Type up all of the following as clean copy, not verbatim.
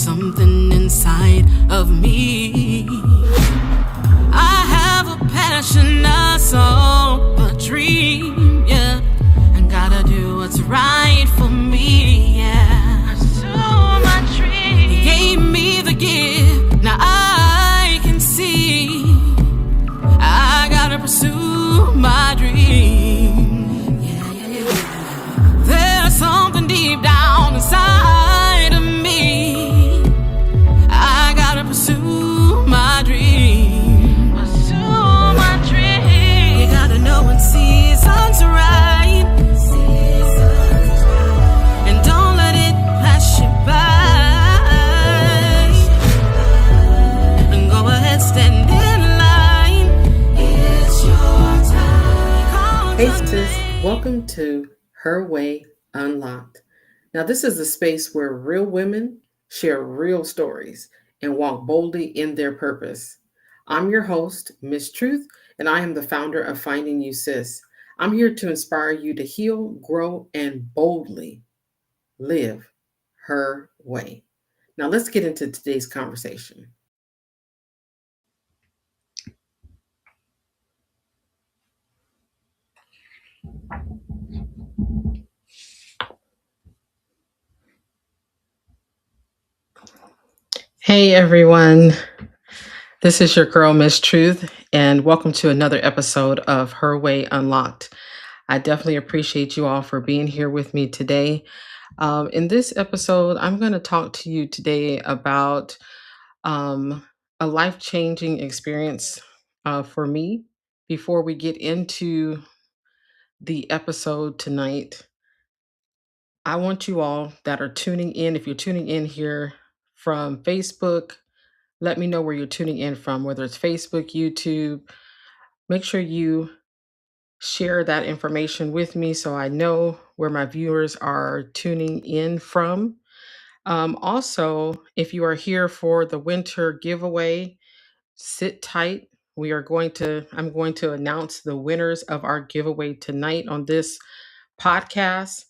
something inside of me. I have a passion, a soul, a dream, yeah. And gotta do what's right for me, yeah. Pursue my dream. He gave me the gift, now I can see. I gotta pursue my dream. Yeah, yeah, yeah. There's something deep down inside of me. I gotta pursue my dream. Pursue my dream. You gotta know when season's right. And don't let it pass you by. And go ahead, stand in line. It's your time. Hey sis, welcome to HerWay, UnLocked. Now this is a space where real women share real stories and walk boldly in their purpose. I'm your host, Miss Truth, and I am the founder of Finding You Sis. I'm here to inspire you to heal, grow, and boldly live her way. Now let's get into today's conversation. Hey everyone, this is your girl, Miss Truth, and welcome to another episode of Her Way Unlocked. I definitely appreciate you all for being here with me today. In this episode, I'm going to talk to you today about a life-changing experience for me. Before we get into the episode tonight, I want you all that are tuning in, if you're tuning in here from Facebook, let me know where you're tuning in from, whether it's Facebook, YouTube. Make sure you share that information with me so I know where my viewers are tuning in from. Also, if you are here for the winter giveaway, sit tight. I'm going to announce the winners of our giveaway tonight on this podcast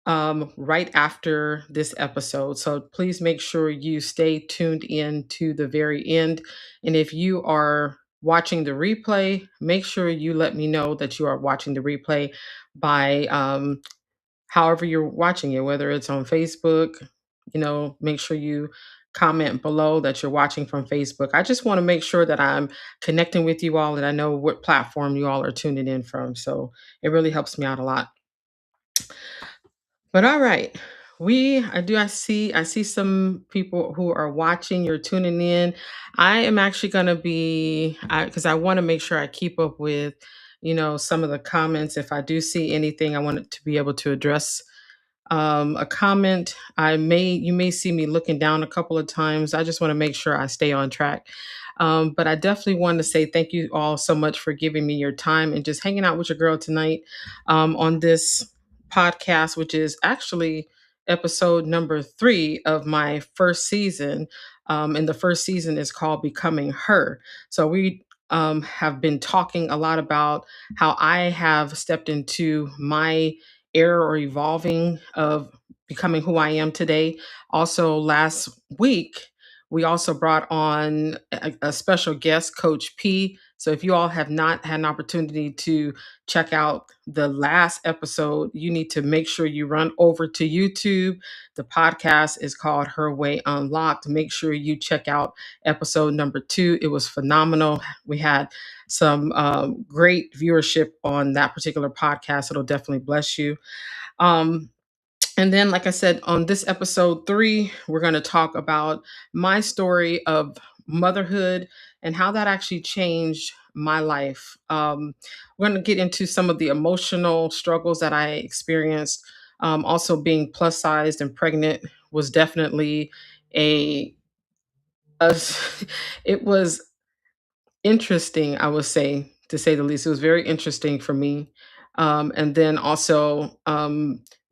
right after this episode. So please make sure you stay tuned in to the very end. And if you are watching the replay, make sure you let me know that you are watching the replay by however you're watching it, whether it's on Facebook, make sure you comment below that you're watching from Facebook. I just want to make sure that I'm connecting with you all and I know what platform you all are tuning in from. So it really helps me out a lot. But all right, I see some people who are watching. You're tuning in. I am actually going to be because I want to make sure I keep up with, some of the comments. If I do see anything, I want it to be able to address a comment. You may see me looking down a couple of times. I just want to make sure I stay on track. But I definitely want to say thank you all so much for giving me your time and just hanging out with your girl tonight on this podcast, which is actually episode number 3 of my first season. And the first season is called Becoming Her. So we have been talking a lot about how I have stepped into my era or evolving of becoming who I am today. Also, last week, we also brought on a special guest, Coach P. So if you all have not had an opportunity to check out the last episode, you need to make sure you run over to YouTube. The podcast is called Her Way Unlocked. Make sure you check out episode number 2. It was phenomenal. We had some great viewership on that particular podcast. It'll definitely bless you. And then, like I said, on this episode 3, we're going to talk about my story of motherhood and how that actually changed my life. We're going to get into some of the emotional struggles that I experienced. Also, being plus sized and pregnant was definitely a, a it was interesting, I would say, to say the least. It was very interesting for me. And then also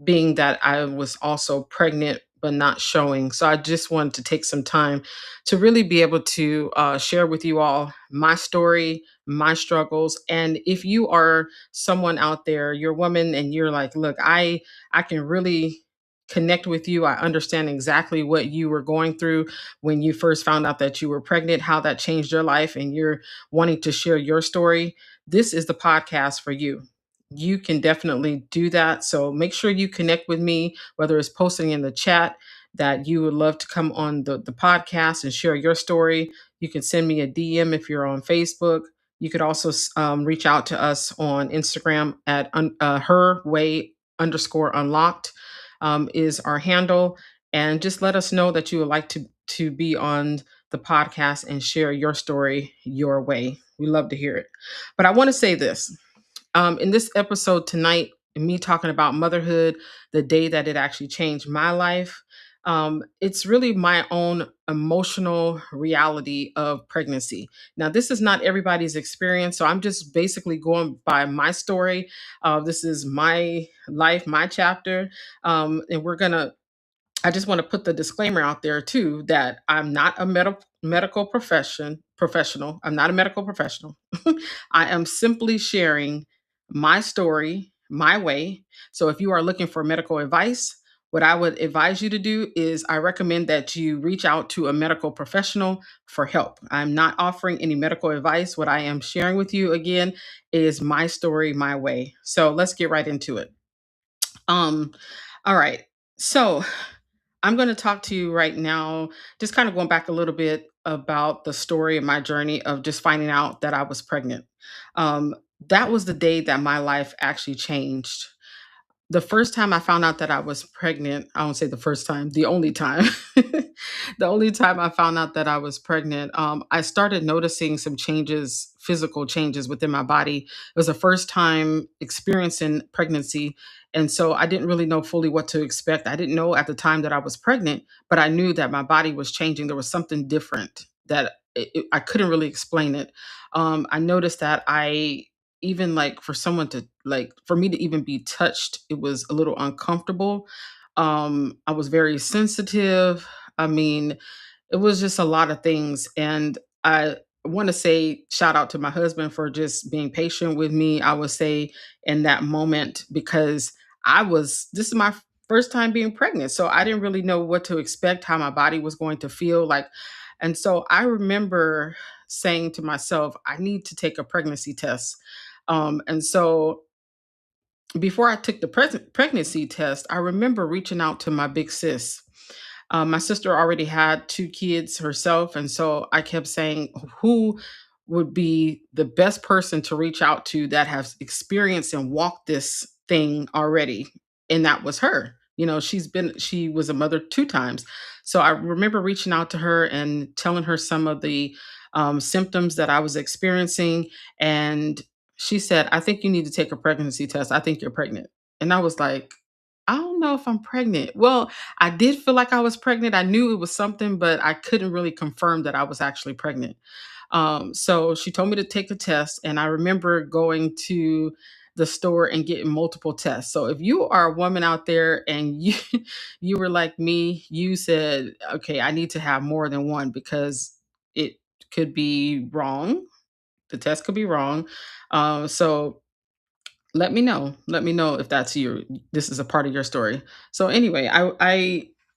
being that I was also pregnant but not showing. So I just wanted to take some time to really be able to share with you all my story, my struggles. And if you are someone out there, you're a woman and you're like, look, I can really connect with you. I understand exactly what you were going through when you first found out that you were pregnant, how that changed your life, and you're wanting to share your story. This is the podcast for you. You can definitely do that. So make sure you connect with me, whether it's posting in the chat that you would love to come on the podcast and share your story. You can send me a DM if you're on Facebook. You could also reach out to us on Instagram at HerWay underscore unlocked is our handle. And just let us know that you would like to be on the podcast and share your story your way. We love to hear it. But I want to say this in this episode tonight, me talking about motherhood, the day that it actually changed my life. It's really my own emotional reality of pregnancy. Now, this is not everybody's experience, so I'm just basically going by my story. This is my life, my chapter, and I just want to put the disclaimer out there too that I'm not a medical professional. I'm not a medical professional. I am simply sharing my story, my way. So if you are looking for medical advice, what I would advise you to do is I recommend that you reach out to a medical professional for help. I'm not offering any medical advice. What I am sharing with you again is my story, my way. So let's get right into it. Um all right. So I'm going to talk to you right now, just kind of going back a little bit about the story and my journey of just finding out that I was pregnant. Um, that was the day that my life actually changed. The first time I found out that I was pregnant, I won't say the first time, the only time, the only time I found out that I was pregnant, I started noticing some changes, physical changes within my body. It was the first time experiencing pregnancy. And so I didn't really know fully what to expect. I didn't know at the time that I was pregnant, but I knew that my body was changing. There was something different that I couldn't really explain it. I noticed that even like for someone to like for me to even be touched, it was a little uncomfortable. I was very sensitive. I mean, it was just a lot of things. And I want to say shout out to my husband for just being patient with me, I would say, in that moment, because this is my first time being pregnant. So I didn't really know what to expect, how my body was going to feel like. And so I remember saying to myself, I need to take a pregnancy test. And so before I took the pregnancy test, I remember reaching out to my big sis. My sister already had two kids herself. And so I kept saying, who would be the best person to reach out to that has experienced and walked this thing already? And that was her. She was a mother two times. So I remember reaching out to her and telling her some of the symptoms that I was experiencing. And she said, I think you need to take a pregnancy test. I think you're pregnant. And I was like, I don't know if I'm pregnant. Well, I did feel like I was pregnant. I knew it was something, but I couldn't really confirm that I was actually pregnant. So she told me to take a test, and I remember going to the store and getting multiple tests. So if you are a woman out there and you you were like me, you said, okay, I need to have more than one because it could be wrong. The test could be wrong. So let me know. Let me know if that's your this is a part of your story. So anyway,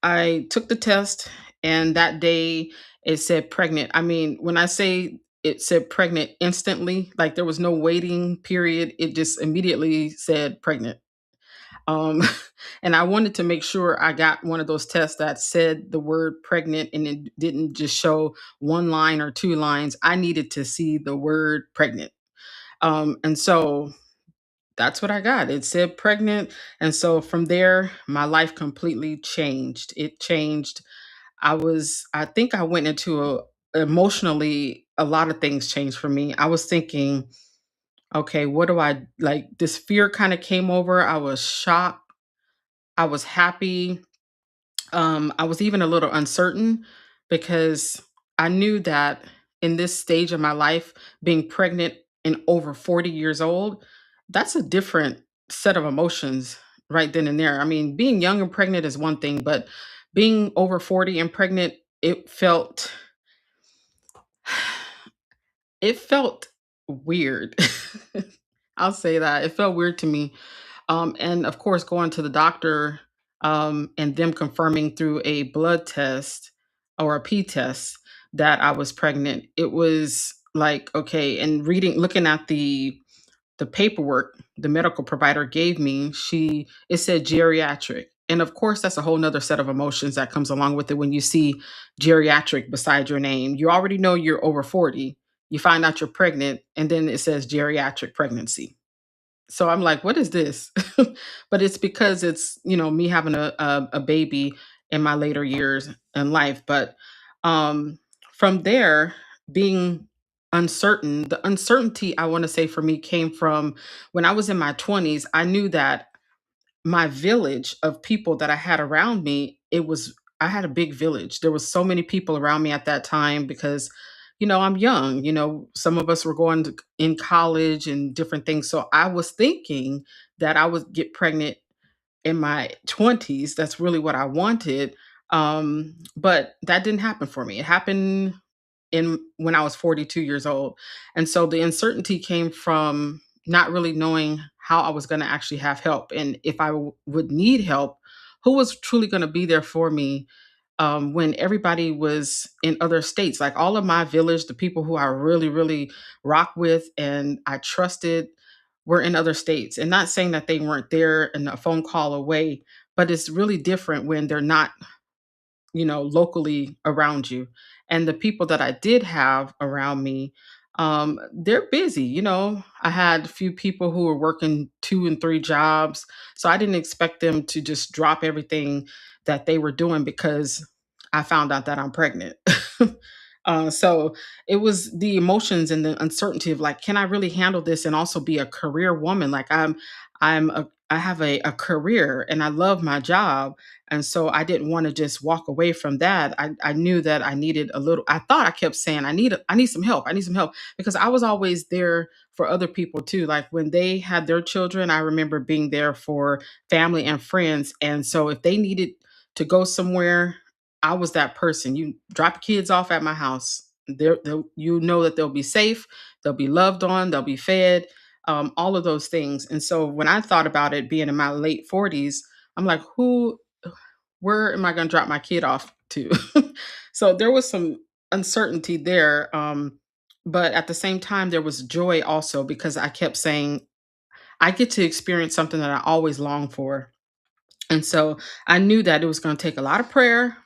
I took the test, and that day it said pregnant. I mean, when I say it said pregnant instantly, like there was no waiting period, it just immediately said pregnant. Um and I wanted to make sure I got one of those tests that said the word pregnant and it didn't just show one line or two lines. I needed to see the word pregnant. And so that's what I got. It said pregnant. And so from there, my life completely changed. It changed. I think I went into emotionally, a lot of things changed for me. I was thinking, okay, what do I like? This fear kind of came over. I was shocked. I was happy. I was even a little uncertain because I knew that in this stage of my life, being pregnant and over 40 years old, that's a different set of emotions right then and there. I mean, being young and pregnant is one thing, but being over 40 and pregnant, it felt weird. I'll say that. It felt weird to me. And of course, going to the doctor, and them confirming through a blood test or a P test that I was pregnant. It was like, okay, and looking at the paperwork the medical provider gave me, it said geriatric. And of course, that's a whole nother set of emotions that comes along with it when you see geriatric beside your name. You already know you're over 40. You find out you're pregnant, and then it says geriatric pregnancy. So I'm like, what is this? But it's because it's, me having a baby in my later years in life. But from there, being uncertain, the uncertainty I want to say for me came from when I was in my 20s. I knew that my village of people that I had around me, I had a big village. There was so many people around me at that time because I'm young, some of us were going in college and different things. So I was thinking that I would get pregnant in my 20s. That's really what I wanted. But that didn't happen for me. It happened in when I was 42 years old. And so the uncertainty came from not really knowing how I was going to actually have help, and if I would need help, who was truly going to be there for me when everybody was in other states. Like all of my village, the people who I really, really rock with and I trusted were in other states. And not saying that they weren't there and a phone call away, but it's really different when they're not locally around you. And the people that I did have around me, they're busy. I had a few people who were working 2 and 3 jobs. So I didn't expect them to just drop everything that they were doing because I found out that I'm pregnant. So it was the emotions and the uncertainty of like, can I really handle this and also be a career woman? Like I have a career and I love my job, and so I didn't want to just walk away from that. I knew that I needed a little, I thought I kept saying, I need some help. I need some help because I was always there for other people too. Like when they had their children, I remember being there for family and friends. And so if they needed to go somewhere, I was that person. You drop kids off at my house. You know that they'll be safe, they'll be loved on, they'll be fed, all of those things. And so when I thought about it being in my late 40s, I'm like, where am I going to drop my kid off to? So there was some uncertainty there. But at the same time, there was joy also because I kept saying, I get to experience something that I always long for. And so I knew that it was going to take a lot of prayer.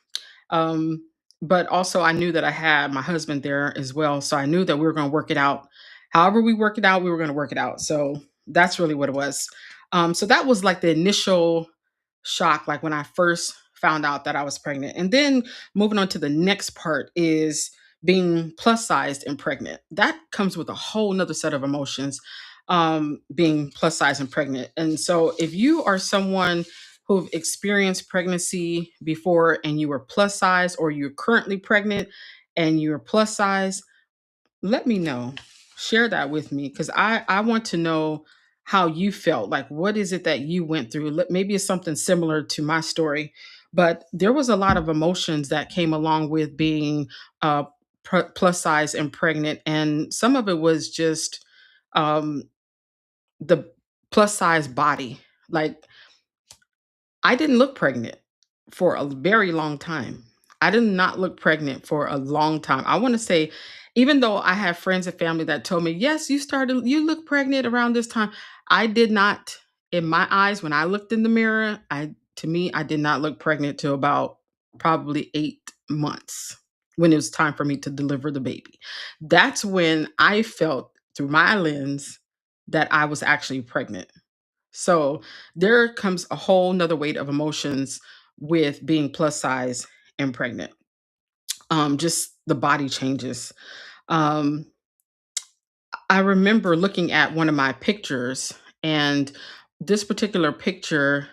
Um, but also, I knew that I had my husband there as well. So I knew that we were going to work it out. However, we work it out, we were going to work it out. So that's really what it was. So that was like the initial shock, like when I first found out that I was pregnant. And then moving on to the next part is being plus sized and pregnant. That comes with a whole nother set of emotions, being plus size and pregnant. And so if you are someone who've experienced pregnancy before and you were plus size, or you're currently pregnant and you're plus size, let me know. Share that with me because I want to know how you felt. Like, what is it that you went through? Maybe it's something similar to my story, but there was a lot of emotions that came along with being uh, plus size and pregnant, and some of it was just um, the plus size body. Like I didn't look pregnant for a very long time. I did not look pregnant for a long time. I want to say, even though I have friends and family that told me, yes, you look pregnant around this time. I did not, in my eyes, when I looked in the mirror, to me, I did not look pregnant till about probably 8 months when it was time for me to deliver the baby. That's when I felt through my lens that I was actually pregnant. So there comes a whole nother weight of emotions with being plus size and pregnant. Just the body changes. Um, I remember looking at one of my pictures, and this particular picture,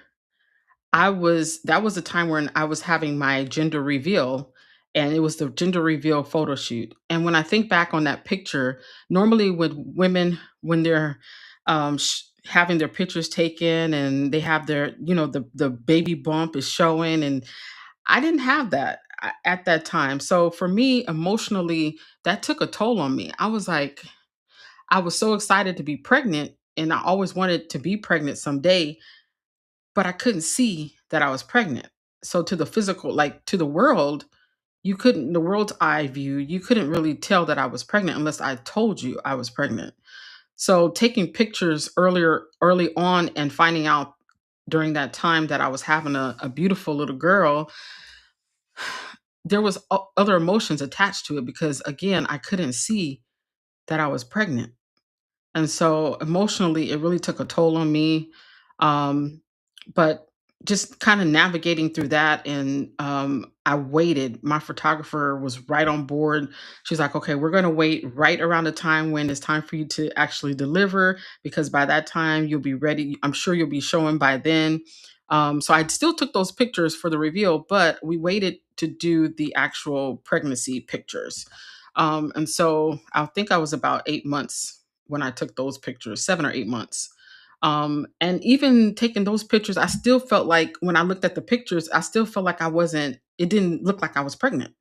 that was the time when I was having my gender reveal, and it was the gender reveal photo shoot. And when I think back on that picture, normally with women, when they're having their pictures taken and they have their, the baby bump is showing, and I didn't have that at that time. So for me, emotionally, that took a toll on me. I was so excited to be pregnant, and I always wanted to be pregnant someday, but I couldn't see that I was pregnant. So to the physical, like to the world, you couldn't the world's eye view, you couldn't really tell that I was pregnant unless I told you I was pregnant. So taking pictures early on and finding out during that time that I was having a beautiful little girl, there was other emotions attached to it because again, I couldn't see that I was pregnant. And so emotionally, it really took a toll on me. Um, but just kind of navigating through that. And I waited. My photographer was right on board. She's like, okay, we're going to wait right around the time when it's time for you to actually deliver, because by that time you'll be ready. I'm sure you'll be showing by then. So I still took those pictures for the reveal, but we waited to do the actual pregnancy pictures. And so I think I was about 8 months when I took those pictures, 7 or 8 months. And even taking those pictures, I still felt like when I looked at the pictures, I still felt like it didn't look like I was pregnant.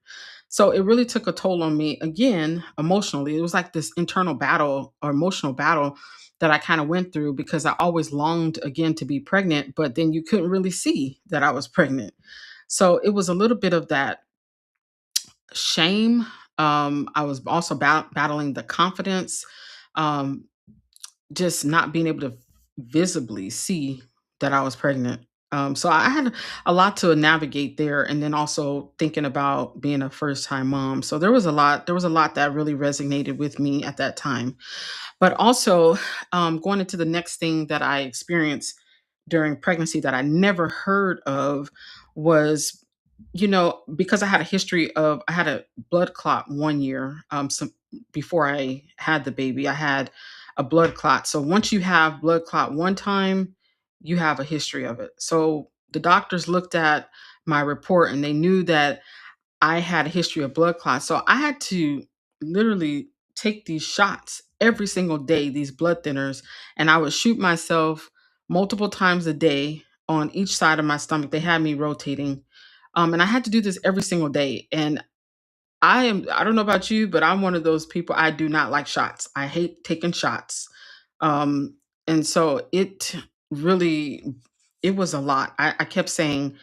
So it really took a toll on me again, emotionally. It was like this internal battle or emotional battle that I kind of went through because I always longed again to be pregnant, but then you couldn't really see that I was pregnant. So it was a little bit of that shame. I was also battling the confidence, um, just not being able to visibly see that I was pregnant. So I had a lot to navigate there, and then also thinking about being a first time mom. So there was a lot. There was a lot that really resonated with me at that time. But also, going into the next thing that I experienced during pregnancy that I never heard of was, because I had a blood clot one year. Before I had the baby, I had a blood clot. So once you have blood clot one time, you have a history of it. So the doctors looked at my report and they knew that I had a history of blood clots. So I had to literally take these shots every single day, these blood thinners, and I would shoot myself multiple times a day on each side of my stomach. They had me rotating. And I had to do this every single day. And I don't know about you, but I'm one of those people. I do not like shots. I hate taking shots. Um, and so really, it was a lot. I kept saying,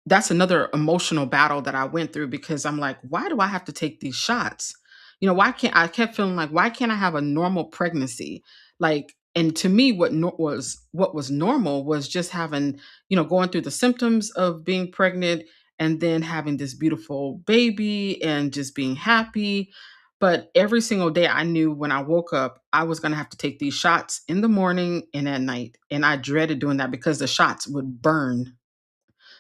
that's another emotional battle that I went through because I'm like, why do I have to take these shots? Why can't I kept feeling like why can't I have a normal pregnancy? Like, and to me, what was normal was just having, going through the symptoms of being pregnant and then having this beautiful baby and just being happy. But every single day I knew when I woke up, I was gonna have to take these shots in the morning and at night. And I dreaded doing that because the shots would burn.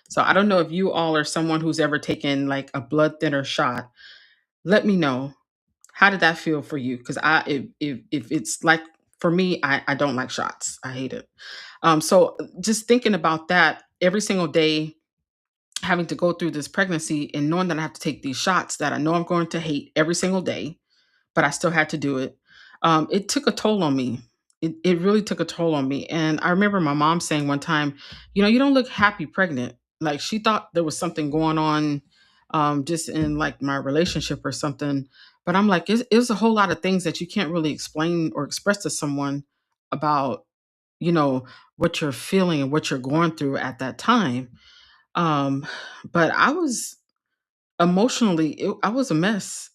So I don't know if you all are someone who's ever taken like a blood thinner shot. Let me know. How did that feel for you? Because if it's like for me, I don't like shots. I hate it. So just thinking about that every single day, having to go through this pregnancy and knowing that I have to take these shots that I know I'm going to hate every single day, but I still had to do it. It took a toll on me. It really took a toll on me. And I remember my mom saying one time, you don't look happy pregnant. Like she thought there was something going on just in like my relationship or something. But I'm like, it's a whole lot of things that you can't really explain or express to someone about, you know, what you're feeling and what you're going through at that time. Um, but I was emotionally, I was a mess.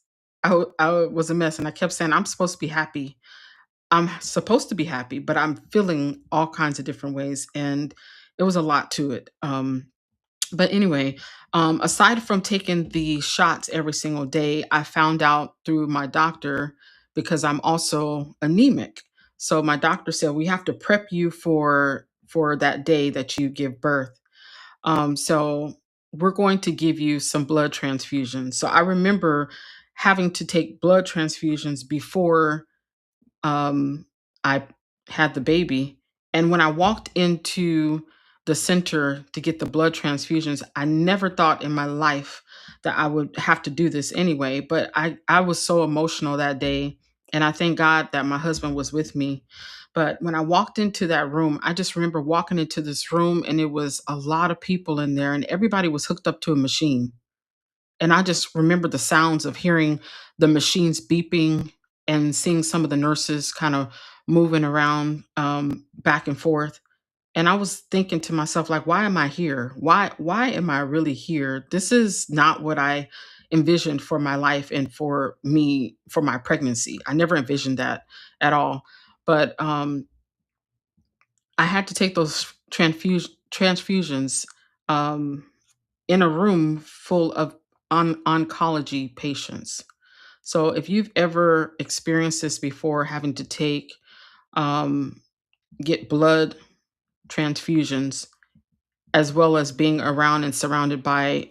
I was a mess, and I kept saying, "I'm supposed to be happy. I'm supposed to be happy," but I'm feeling all kinds of different ways, and it was a lot to it. But anyway, aside from taking the shots every single day, I found out through my doctor because I'm also anemic. So my doctor said we have to prep you for that day that you give birth. So we're going to give you some blood transfusions. So I remember having to take blood transfusions before um, I had the baby. And when I walked into the center to get the blood transfusions, I never thought in my life that I would have to do this anyway. But I was so emotional that day. And I thank God that my husband was with me. But when I walked into that room, I just remember walking into this room and it was a lot of people in there and everybody was hooked up to a machine. And I just remember the sounds of hearing the machines beeping and seeing some of the nurses kind of moving around back and forth. And I was thinking to myself, like, why am I here? Why am I really here? This is not what I envisioned for my life and for me for my pregnancy. I never envisioned that at all. But I had to take those transfusions um, in a room full of oncology patients. So if you've ever experienced this before, having to um, get blood transfusions, as well as being around and surrounded by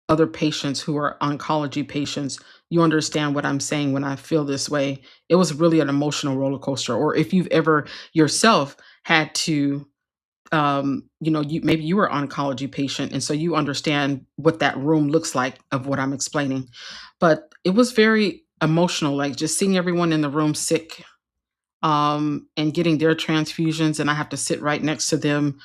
other patients who are oncology patients, you understand what I'm saying when I feel this way. It was really an emotional roller coaster. Or if you've ever yourself had to, you maybe you were an oncology patient, and so you understand what that room looks like of what I'm explaining. But it was very emotional, like just seeing everyone in the room sick, and getting their transfusions, and I have to sit right next to them.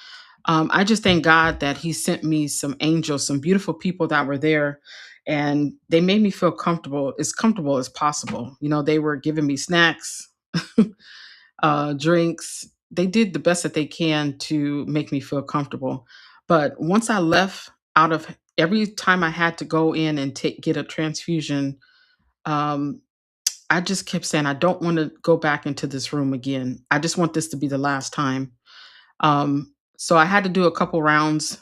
I just thank God that He sent me some angels, some beautiful people that were there, and they made me feel comfortable as possible. They were giving me snacks, drinks. They did the best that they can to make me feel comfortable. But once I left, out of every time I had to go in and get a transfusion, um, I just kept saying, I don't want to go back into this room again. I just want this to be the last time. So I had to do a couple rounds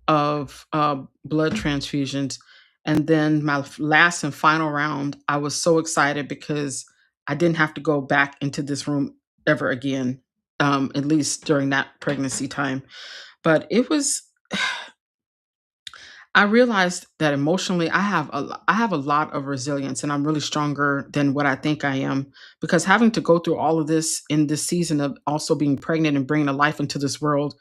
of blood transfusions. And then my last and final round, I was so excited because I didn't have to go back into this room ever again, at least during that pregnancy time. But I realized that emotionally I have a lot of resilience, and I'm really stronger than what I think I am, because having to go through all of this in this season of also being pregnant and bringing a life into this world,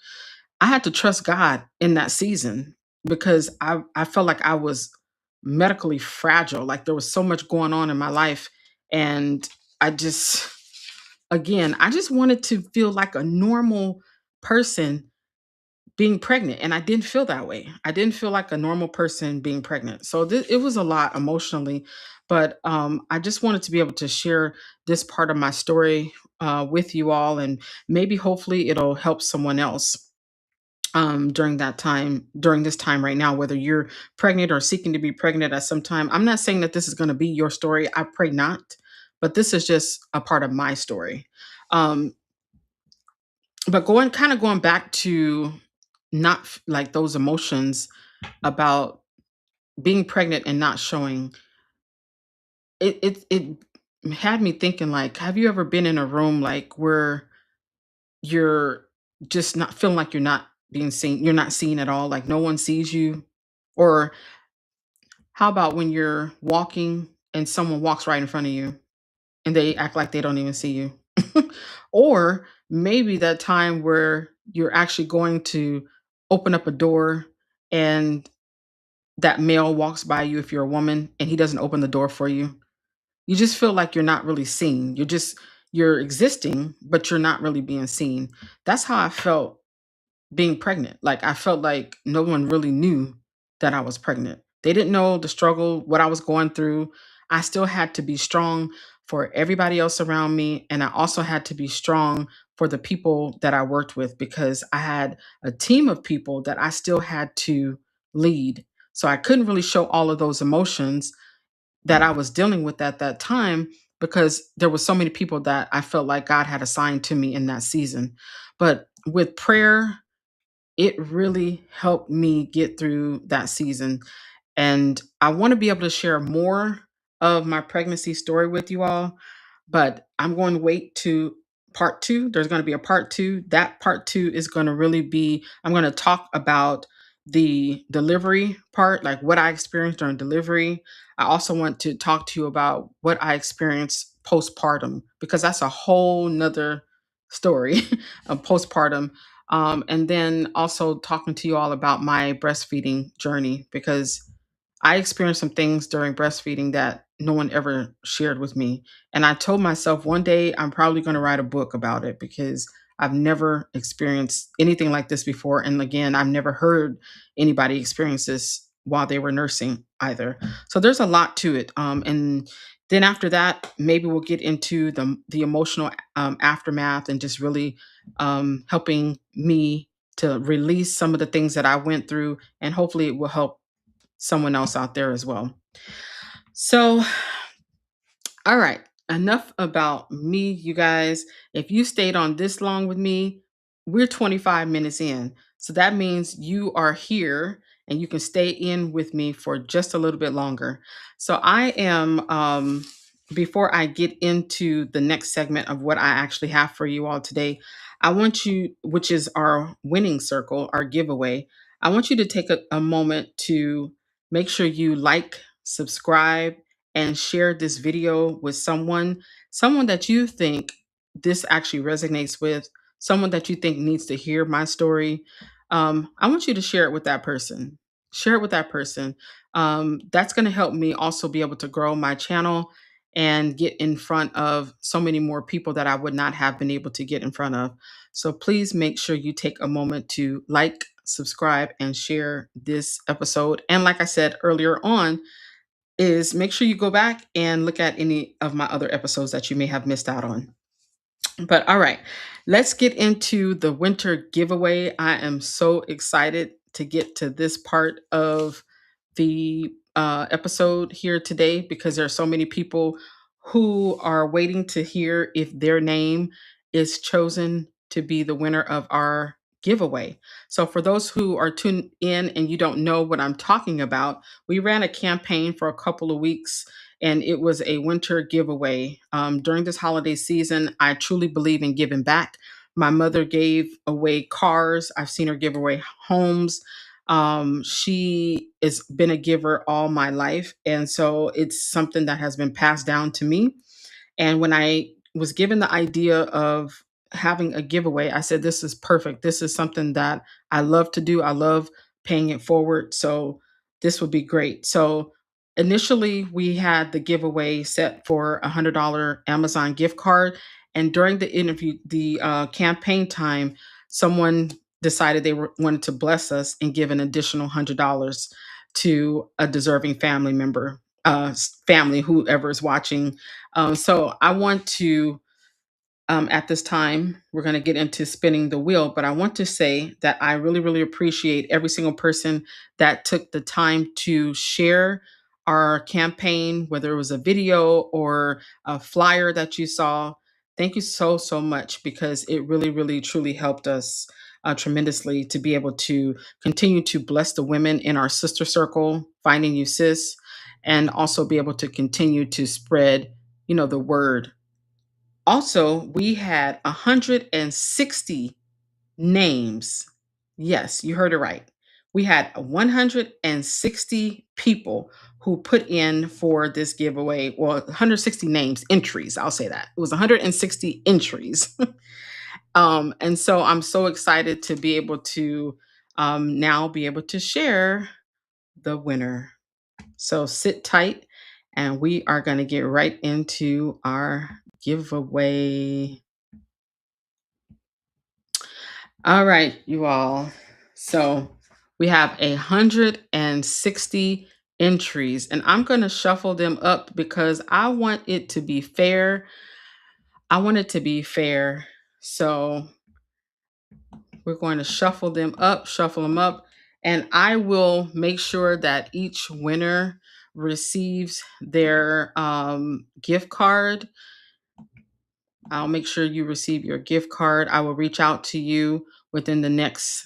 I had to trust God in that season, because I felt like I was medically fragile. Like there was so much going on in my life, and I just I just wanted to feel like a normal person being pregnant, and I didn't feel that way. I didn't feel like a normal person being pregnant. So it was a lot emotionally, but I just wanted to be able to share this part of my story with you all, and maybe hopefully it'll help someone else during this time right now, whether you're pregnant or seeking to be pregnant at some time. I'm not saying that this is going to be your story. I pray not, but this is just a part of my story. Um, but going back to not like those emotions about being pregnant and not showing it had me thinking, like, have you ever been in a room like where you're just not feeling like you're not being seen, you're not seen at all, like no one sees you? Or how about when you're walking and someone walks right in front of you and they act like they don't even see you? Or maybe that time where you're actually going to open up a door, and that male walks by you, if you're a woman, and he doesn't open the door for you. You just feel like you're not really seen. You're existing, but you're not really being seen. That's how I felt being pregnant. Like I felt like no one really knew that I was pregnant. They didn't know the struggle, what I was going through. I still had to be strong for everybody else around me. And I also had to be strong for the people that I worked with, because I had a team of people that I still had to lead. So I couldn't really show all of those emotions that I was dealing with at that time, because there were so many people that I felt like God had assigned to me in that season. But with prayer, it really helped me get through that season. And I want to be able to share more of my pregnancy story with you all, but I'm going to wait to part two. There's going to be a part two. That part two is going to really be, I'm going to talk about the delivery part, like what I experienced during delivery. I also want to talk to you about what I experienced postpartum, because that's a whole nother story of postpartum. And then also talking to you all about my breastfeeding journey, because I experienced some things during breastfeeding that no one ever shared with me. And I told myself one day I'm probably going to write a book about it, because I've never experienced anything like this before. And again, I've never heard anybody experience this while they were nursing either. So there's a lot to it. And Then after that, maybe we'll get into the emotional aftermath and just really helping me to release some of the things that I went through, and hopefully it will help someone else out there as well. So, all right, enough about me, you guys. If you stayed on this long with me, we're 25 minutes in. So that means you are here and you can stay in with me for just a little bit longer. So I am, before I get into the next segment of what I actually have for you all today, I want you, which is our winning circle, our giveaway, I want you to take a moment to make sure you like, subscribe, and share this video with someone that you think this actually resonates with, someone that you think needs to hear my story. I want you to share it with that person. Share it with that person. That's going to help me also be able to grow my channel and get in front of so many more people that I would not have been able to get in front of. So please make sure you take a moment to like, subscribe, and share this episode. And like I said earlier on, is make sure you go back and look at any of my other episodes that you may have missed out on. But all right, let's get into the winter giveaway. I am so excited to get to this part of the episode here today because there are so many people who are waiting to hear if their name is chosen to be the winner of our giveaway. So, for those who are tuned in and you don't know what I'm talking about, we ran a campaign for a couple of weeks and it was a winter giveaway. During this holiday season, I truly believe in giving back. My mother gave away cars, I've seen her give away homes. She has been a giver all my life. And so it's something that has been passed down to me. And when I was given the idea of having a giveaway, I said, this is perfect. This is something that I love to do. I love paying it forward. So this would be great. So initially, we had the giveaway set for a $100 Amazon gift card. And during the interview, the campaign time, someone decided wanted to bless us and give an additional $100 to a deserving family member, family, whoever is watching. So I want to, at this time, we're going to get into spinning the wheel, but I want to say that I really, really appreciate every single person that took the time to share our campaign, whether it was a video or a flyer that you saw. Thank you so, so much because it really, really, truly helped us tremendously to be able to continue to bless the women in our sister circle, Finding You Sis, and also be able to continue to spread, the word. Also, we had 160 names. Yes, you heard it right. We had 160 people who put in for this giveaway. Well, 160 names, entries. I'll say that. It was 160 entries. And so I'm so excited to be able to now be able to share the winner. So sit tight and we are going to get right into our giveaway. All right, you all. So we have 160 entries, and I'm going to shuffle them up because I want it to be fair. I want it to be fair. So we're going to shuffle them up, and I will make sure that each winner receives their gift card. I'll make sure you receive your gift card. I will reach out to you within the next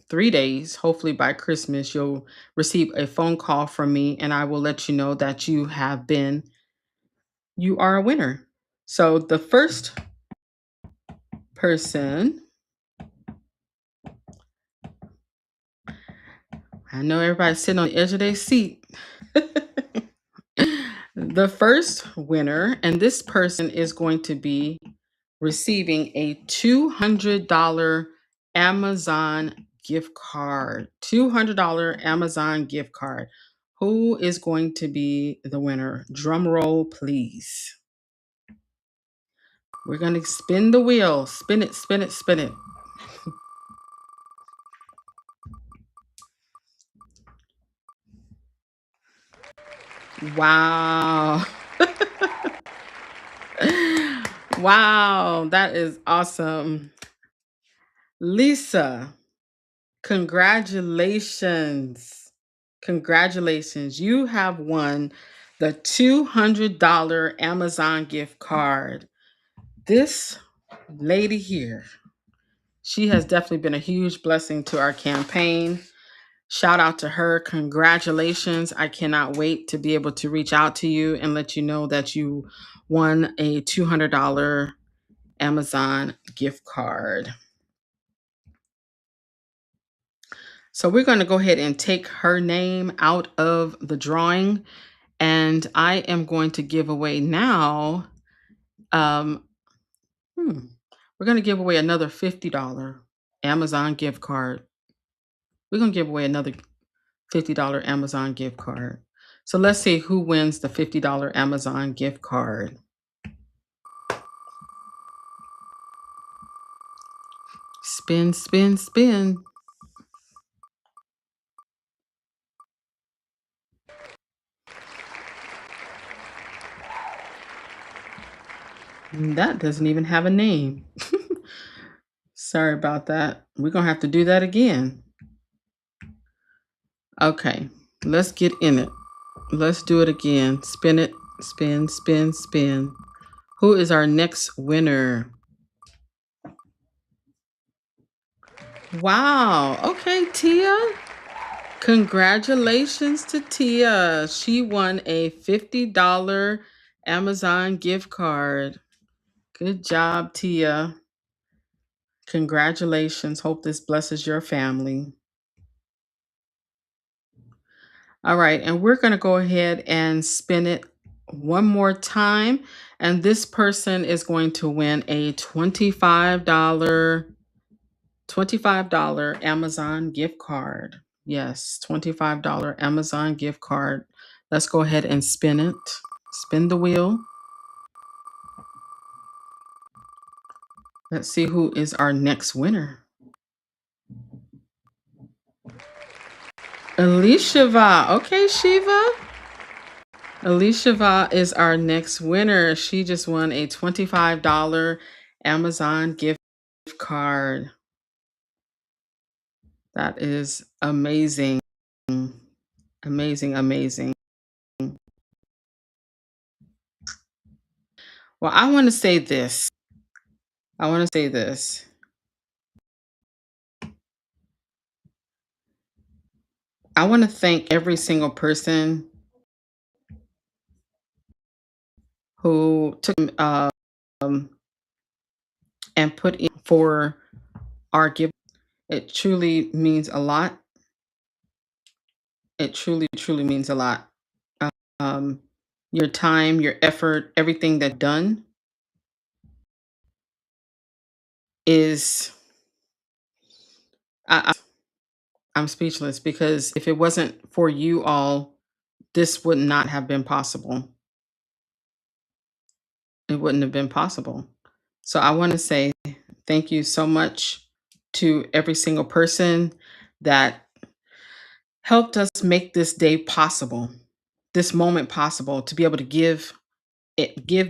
3 days. Hopefully by Christmas, you'll receive a phone call from me and I will let you know that you are a winner. So the first person, I know everybody's sitting on the edge of their seat. The first winner, and this person is going to be receiving a $200 Amazon gift card. $200 Amazon gift card. Who is going to be the winner? Drum roll, please. We're going to spin the wheel. Spin it, spin it, spin it. Wow. Wow, that is awesome. Lisa, congratulations. Congratulations. You have won the $200 Amazon gift card. This lady here, she has definitely been a huge blessing to our campaign. Shout out to her. Congratulations. I cannot wait to be able to reach out to you and let you know that you won a $200 Amazon gift card. So we're going to go ahead and take her name out of the drawing. And I am going to give away now. Um, hmm, we're going to give away another $50 Amazon gift card. We're going to give away another $50 Amazon gift card. So let's see who wins the $50 Amazon gift card. Spin, spin, spin. That doesn't even have a name. Sorry about that. We're going to have to do that again. Okay, let's get in it. Let's do it again. Spin it, spin, spin, spin. Who is our next winner? Wow. Okay, Tia. Congratulations to Tia. She won a $50 Amazon gift card. Good job, Tia. Congratulations. Hope this blesses your family. All right, and we're going to go ahead and spin it one more time. And this person is going to win a $25 Amazon gift card. Yes, $25 Amazon gift card. Let's go ahead and spin it. Spin the wheel. Let's see who is our next winner. Elishava. Okay, Shiva. Elishava is our next winner. She just won a $25 Amazon gift card. That is amazing. Amazing, amazing. Well, I want to say this. I want to say this. I want to thank every single person who took and put in for our give. It truly means a lot. It truly, truly means a lot. Um, your time, your effort, everything that done is. I'm speechless because if it wasn't for you all, this would not have been possible. It wouldn't have been possible. So I want to say thank you so much to every single person that helped us make this day possible, this moment possible, to be able to give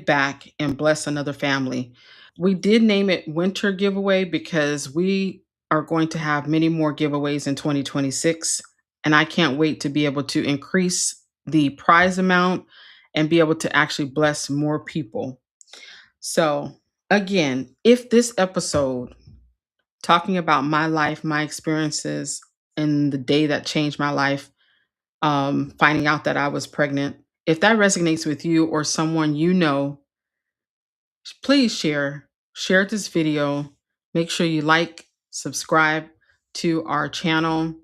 back and bless another family. We did name it Winter Giveaway because we are going to have many more giveaways in 2026. And I can't wait to be able to increase the prize amount and be able to actually bless more people. So, again, if this episode talking about my life, my experiences, and the day that changed my life, finding out that I was pregnant, if that resonates with you or someone you know, please share this video. Make sure you like, subscribe to our channel.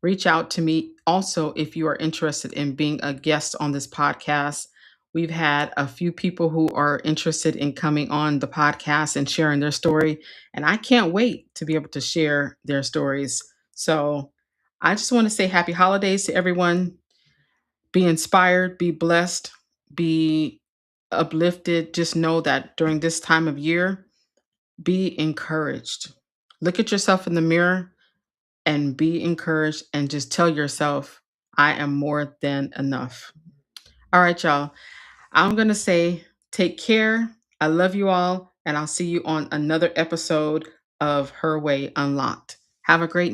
Reach out to me also if you are interested in being a guest on this podcast. We've had a few people who are interested in coming on the podcast and sharing their story, and I can't wait to be able to share their stories. So I just want to say happy holidays to everyone. Be inspired, be blessed, be uplifted. Just know that during this time of year, be encouraged. Look at yourself in the mirror and be encouraged and just tell yourself, I am more than enough. All right, y'all. I'm going to say take care. I love you all, and I'll see you on another episode of Her Way Unlocked. Have a great